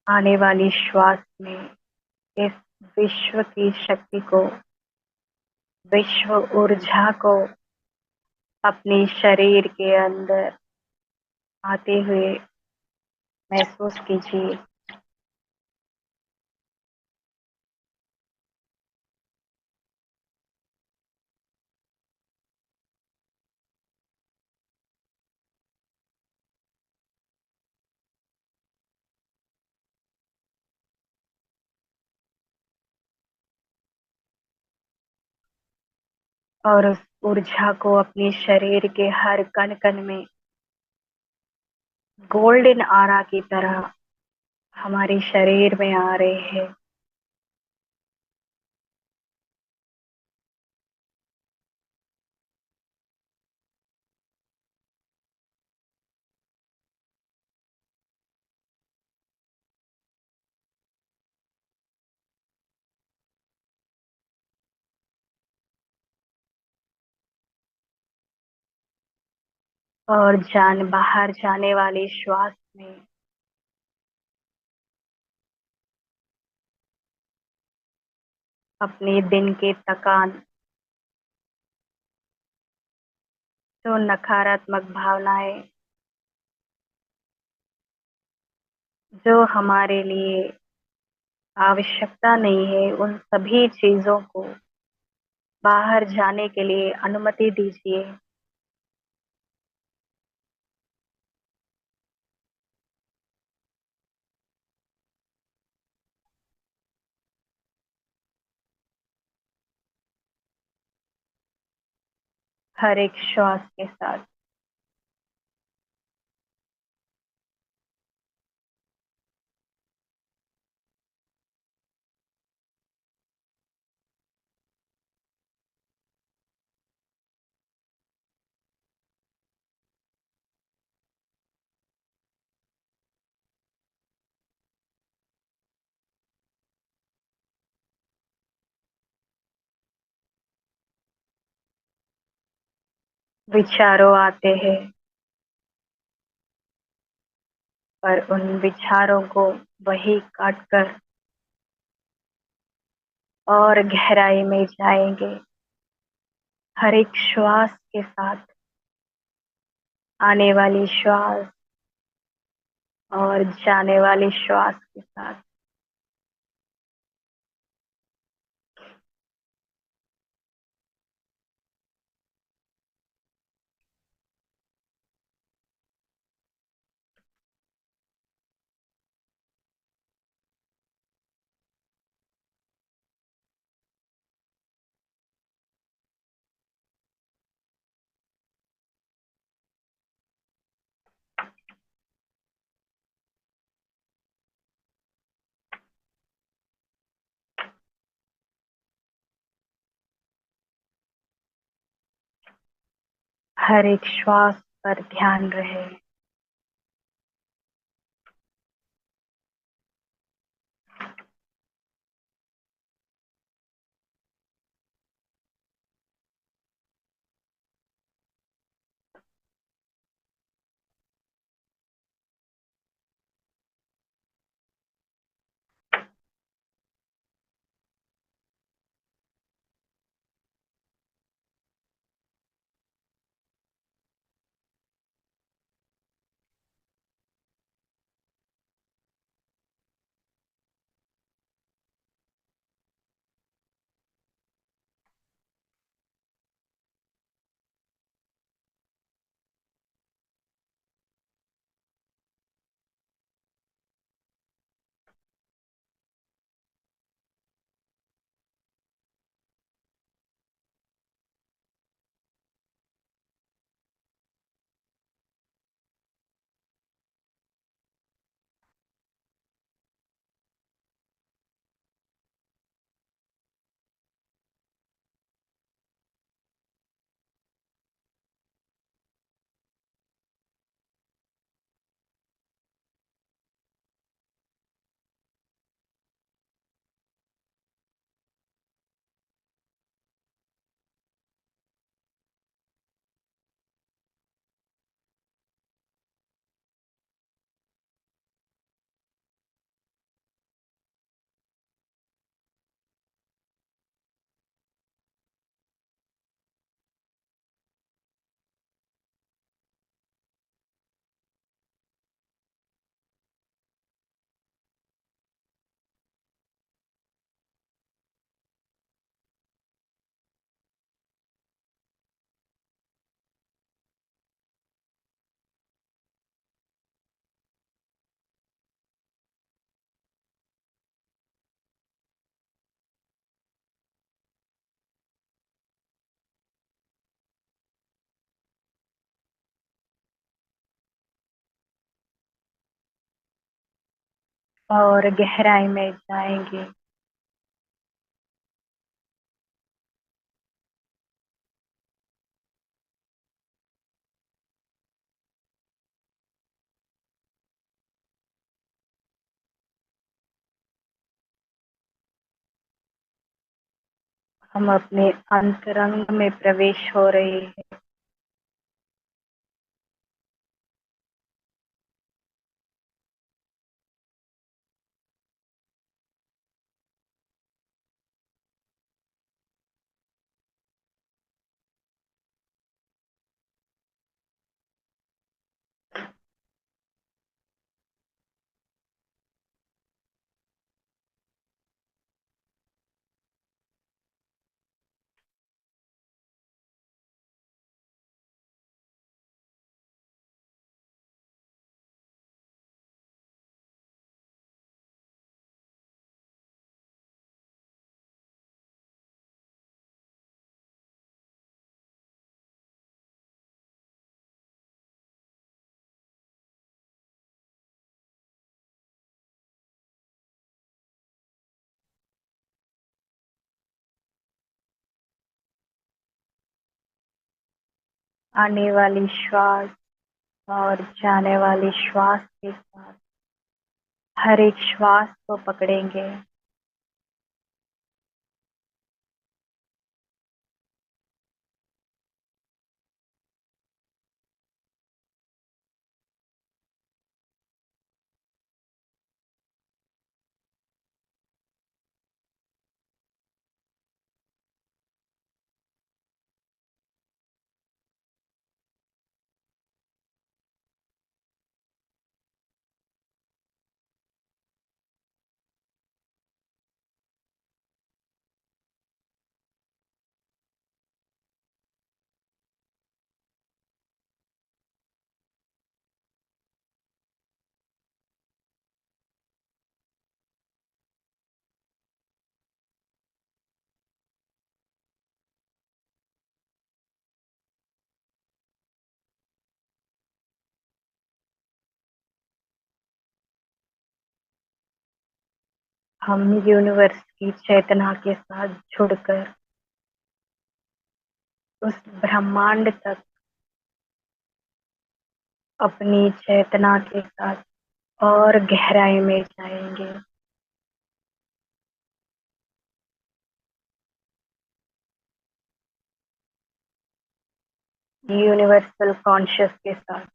आने वाली श्वास में इस विश्व की शक्ति को, विश्व ऊर्जा को अपने शरीर के अंदर आते हुए महसूस कीजिए। और उस ऊर्जा को अपने शरीर के हर कण कण में गोल्डन आरा की तरह हमारे शरीर में आ रहे हैं। और जान बाहर जाने वाली श्वास में अपने दिन के थकान, जो नकारात्मक भावनाएं जो हमारे लिए आवश्यकता नहीं है, उन सभी चीजों को बाहर जाने के लिए अनुमति दीजिए। हर एक श्वास के साथ विचारों आते हैं, पर उन विचारों को वही काट कर और गहराई में जाएंगे। हर एक श्वास के साथ, आने वाली श्वास और जाने वाली श्वास के साथ हर एक श्वास पर ध्यान रहे। और गहराई में जाएंगे। हम अपने अंतरंग में प्रवेश हो रहे हैं। आने वाली श्वास और जाने वाली श्वास के साथ हर एक श्वास को पकड़ेंगे। हम यूनिवर्स की चेतना के साथ जुड़कर उस ब्रह्मांड तक अपनी चेतना के साथ और गहराई में जाएंगे। यूनिवर्सल कॉन्शियस के साथ।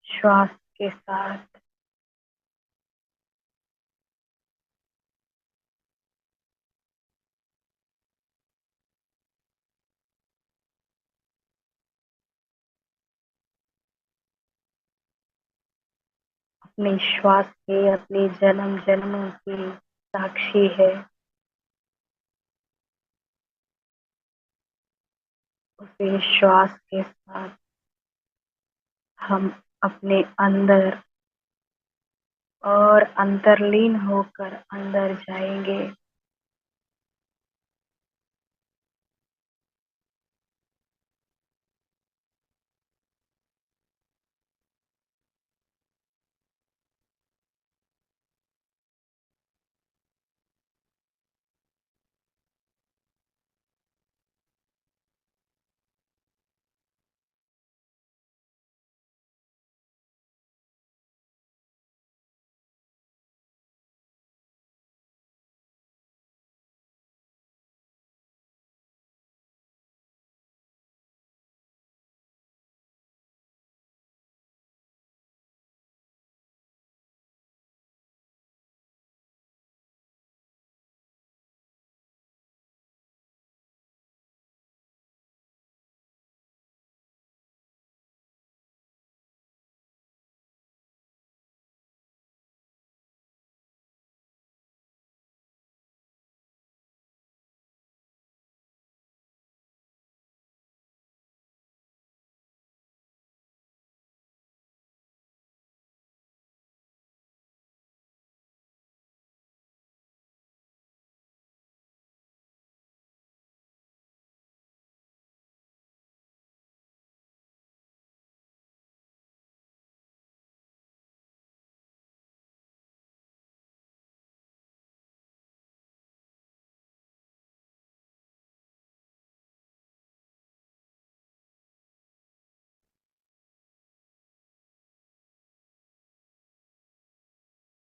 श्वास के साथ अपने श्वास के अपने जन्म जन्मों की साक्षी है। उसी श्वास के साथ हम अपने अंदर और अंतर्लीन होकर अंदर जाएंगे।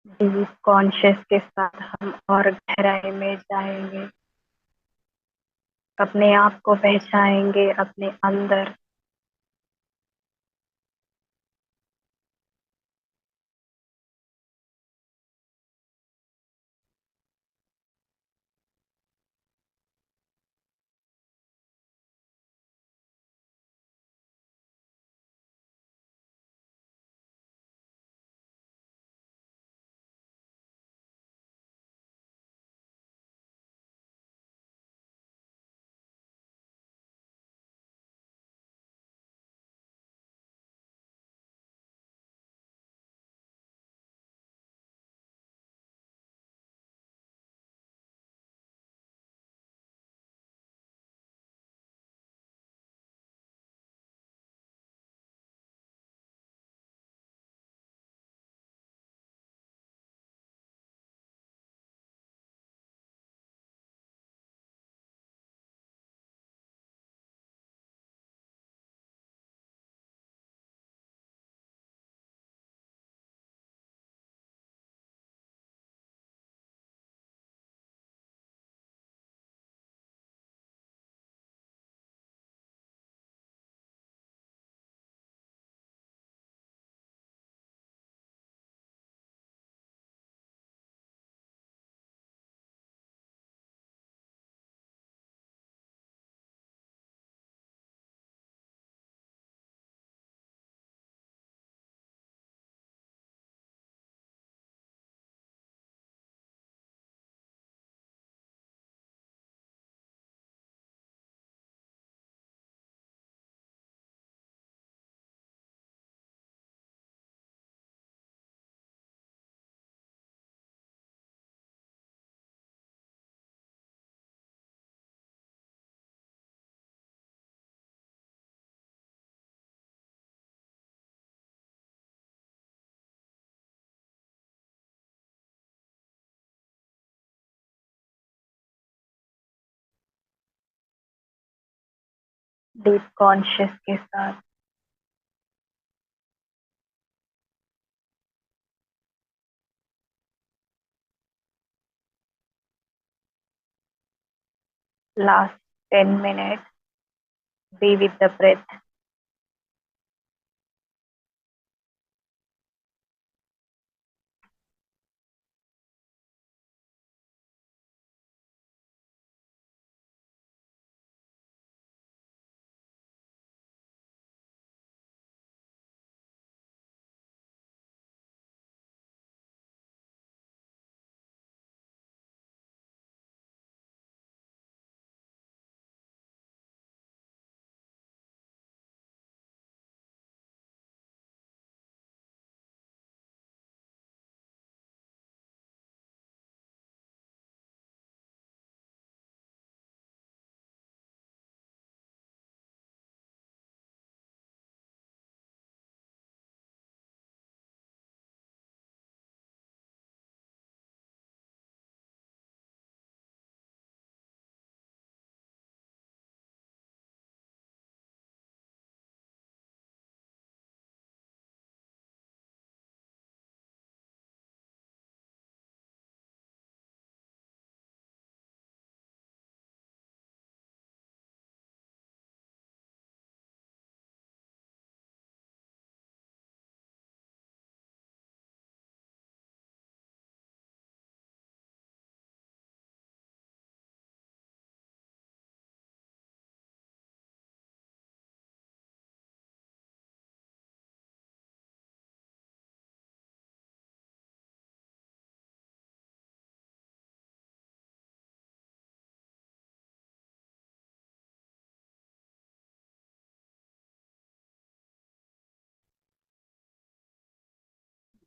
डीप कॉन्शियस के साथ हम और गहराई में जाएंगे, अपने आप को पहचानेंगे अपने अंदर। डीप कॉन्शियस के साथ last 10 minutes, be with the breath.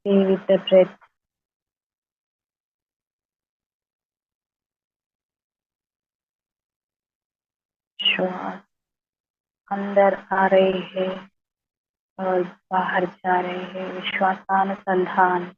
Be with the breath. श्वास अंदर आ रहे हैं और बाहर जा रहे हैं। विश्वासानुसंधान।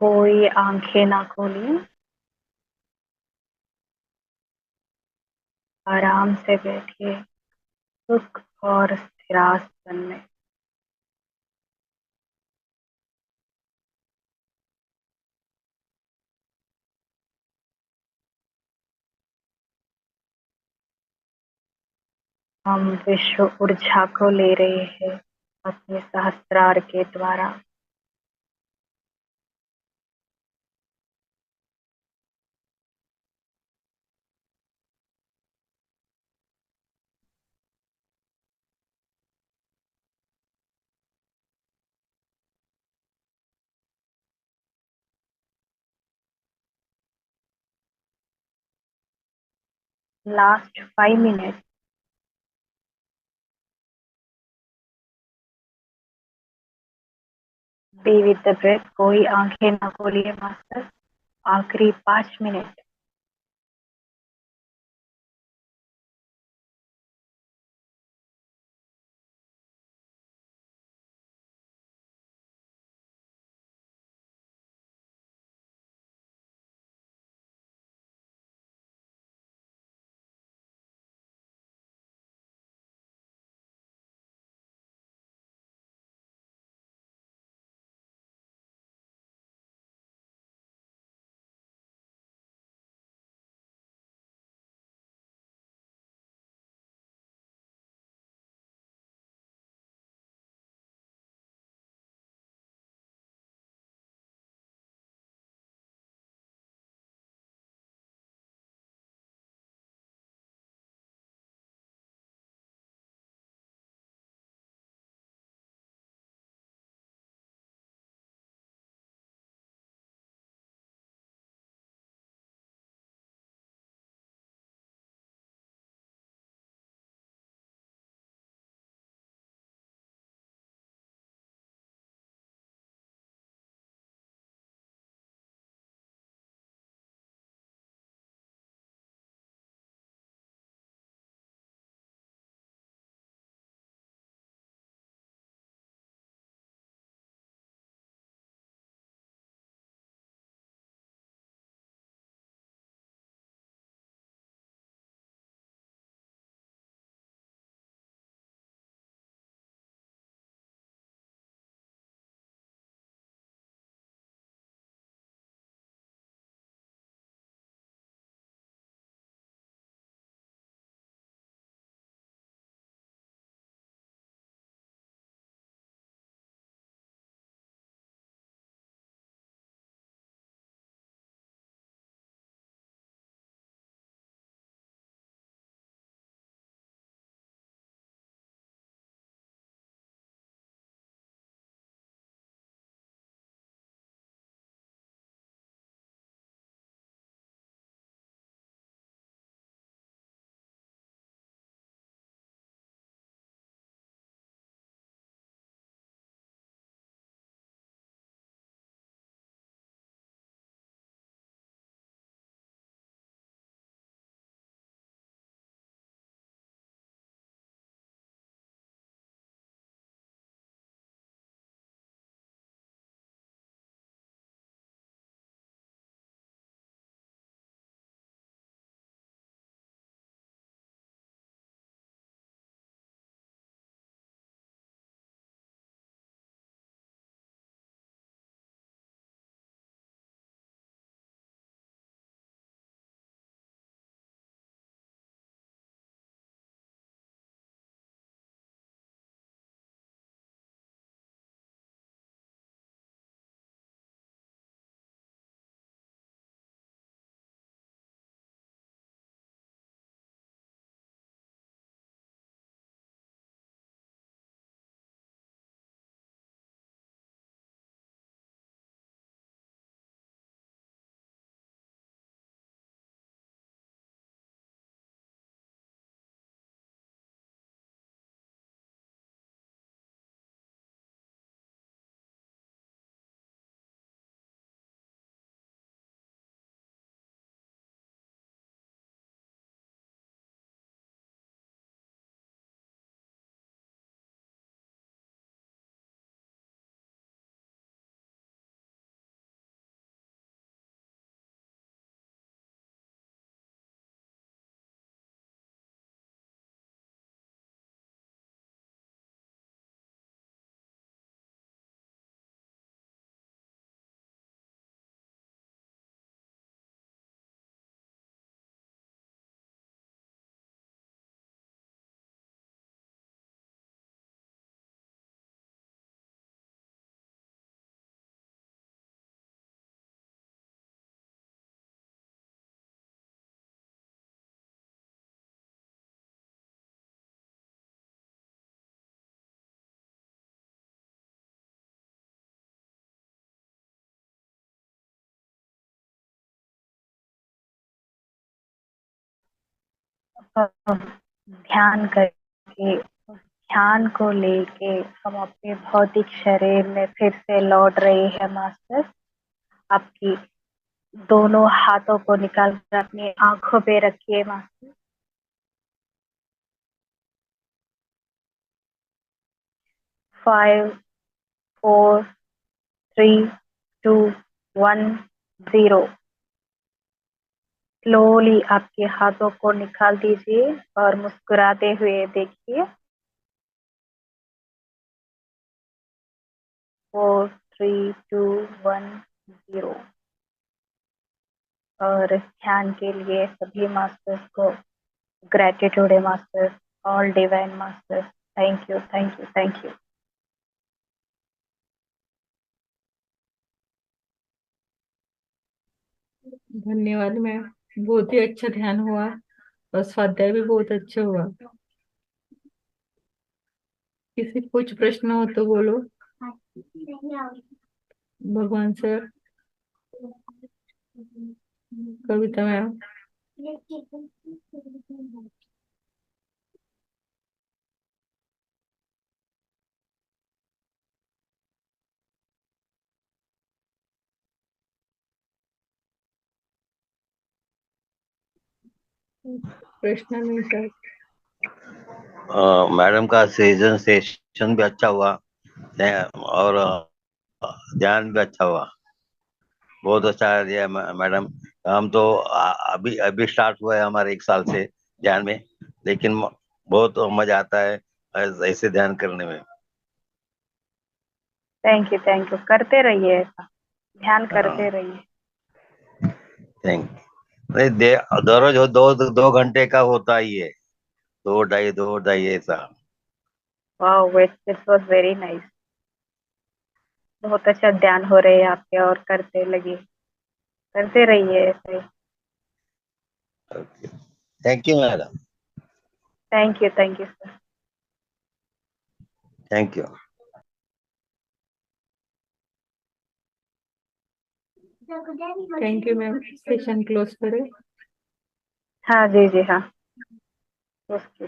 कोई आंखें ना खोलिए, आराम से बैठिए सुख और स्थिरासन में। हम विश्व ऊर्जा को ले रहे हैं अपने सहस्त्रार के द्वारा। Last 5 minute. Be with the breath. कोई आंखें ना खोलिए मास्टर। आखिरी 5 मिनट। ध्यान करके, ध्यान को लेके हम अपने भौतिक शरीर में फिर से लौट रहे हैं मास्टर। आपकी दोनों हाथों को निकाल कर अपनी आंखों पे रखिए मास्टर। 5 4 3 2 1 0। स्लोली आपके हाथों को निकाल दीजिए और मुस्कुराते हुए देखिए। 4 3 2 1 0। और ध्यान के लिए सभी मास्टर्स को ग्रेटिट्यूड है master, all divine masters, thank you thank you thank you. धन्यवाद मैम, बहुत ही अच्छा ध्यान हुआ और स्वाध्याय भी बहुत अच्छा हुआ। किसी कुछ प्रश्न हो तो बोलो। भगवान सर, कविता मैम। प्रश्न नहीं सर। मैडम का सेशन भी अच्छा हुआ और ध्यान भी अच्छा हुआ, बहुत अच्छा दिया मैडम। हम तो अभी अभी स्टार्ट हुआ है हमारे 1 साल से ध्यान में, लेकिन बहुत मजा आता है ऐसे ध्यान करने में। थैंक यू करते रहिए ऐसा, ध्यान करते रहिए। थैंक नहीं दररोज 2 घंटे का होता ही है, 2 ढाई ऐसा। Wow, this was very nice. बहुत अच्छा ध्यान हो रहे हैं आपके, और करते रहिए ऐसे। Thank you madam. Thank you sir. Thank you. Thank you ma'am, session close करें। हाँ जी हाँ, ओके।